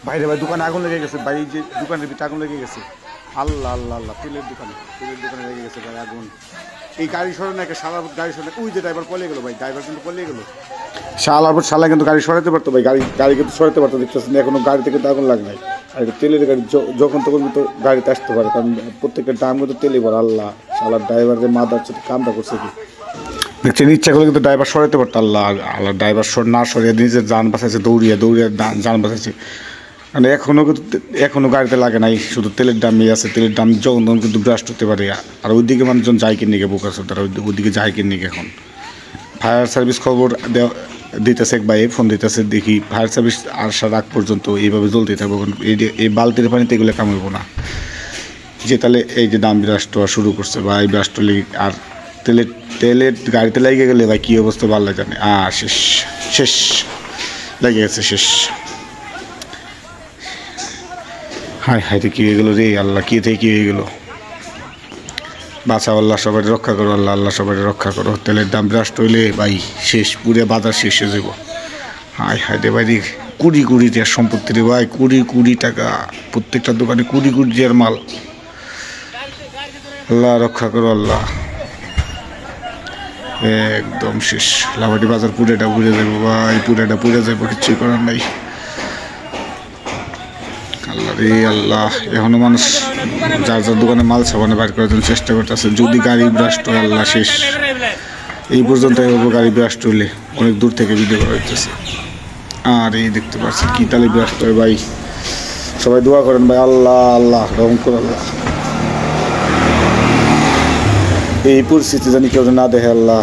বাইরে ভাই দোকানে আগুন লেগে গেছে ভাই, যে দোকানের ভিতরে আগুন লেগে গেছে। আল্লাহ আল্লাহ আল্লাহ, তেলের দোকানে লেগে গেছে ভাই আগুন। এই গাড়ি সরানো একটা শালার গাড়ি সরানো, ওই যে ড্রাইভার পলিয়ে গেলো ভাই, ড্রাইভার কিন্তু পলিয়ে গেলো। শালার পর শালা কিন্তু গাড়ি সরাতে পারতো ভাই, গাড়ি কিন্তু সরাতে পারতো, দেখতেছেন এখনো গাড়িতে কিন্তু আগুন লাগে নাই। আর এটা তেলের গাড়ি, যখন তখন কিন্তু গাড়িতে আসতে পারে, কারণ প্রত্যেকটা দাম কিন্তু তেলে পড়ে। আল্লাহ শালার ড্রাইভারের মাদার সাথে কামটা করছে কি দেখছেন, ইচ্ছা করলে কিন্তু ড্রাইভার সরাতে পারতো। আল্লাহ আল্লাহ, ড্রাইভার না সরিয়ে নিজের যান বাঁচাইছে, দৌড়িয়ে যান বাঁচাইছে। মানে এখনো গাড়িতে লাগে নাই, শুধু তেলের দামই আছে। তেলের দাম যখন তখন কিন্তু ব্রাস্ট হতে পারে। আর ওইদিকে মানুষজন যায় কিনে গিয়ে বোকা, তারা ওইদিকে যায় কিনে গিয়ে। এখন ফায়ার সার্ভিস খবর দিতেছে, এক ভাই ফোন দিতেছে, দেখি ফায়ার সার্ভিস আসার আগ পর্যন্ত এইভাবে জ্বলতে থাকবো। এই বালতির পানিতে এগুলো কামাবো না, যে তাহলে এই যে দাম ব্রাস্ট হওয়া শুরু করছে বা এই ব্রাস্ট আর তেলের গাড়িতে লেগে গেলে ভাই কী অবস্থা ভালো জানে। শেষ শেষ লেগে গেছে, শেষ। হায় হায় রে, কী হয়ে গেলো রে আল্লাহ, কী থেকে কী হয়ে গেলো। বাঁচাও আল্লাহ, সবাই রক্ষা করো আল্লাহ, আল্লাহ সবাই রক্ষা করো। তেলের দাম ব্রাস্ট হইলে ভাই শেষ, পুরে বাজার শেষ হয়ে যাব। হায় হায় রে ভাই, 20 টাকার সম্পত্তি রে ভাই, 20 টাকা, প্রত্যেকটা দোকানে 20 টাকার মাল। আল্লাহ রক্ষা করো আল্লাহ, একদম শেষ। লাভাটি বাজার পুরেটা পুড়ে যাবো ভাই, পুরেটা পুড়ে যাবো, কিচ্ছুই করার নাই। আল্লাহ রে আল্লাহ, এখনো মানুষ যার যার দোকানে মাল সাবানে বাইর করার জন্য চেষ্টা করতেছে। যদি গাড়ি ব্রাস্ট হয় আল্লাহ শেষ। এই পর্যন্ত এভাবে গাড়ি ব্রাস্ট হইলে অনেক দূর থেকে ভিডিও করা হইতেছে। আর এই দেখতে পাচ্ছেন কি তালে ব্রাস্ট হয় ভাই। সবাই দোয়া করেন ভাই, আল্লাহ আল্লাহ রহম করে আল্লাহ, এই পরিস্থিতি জানি কেউ না দেখে আল্লাহ।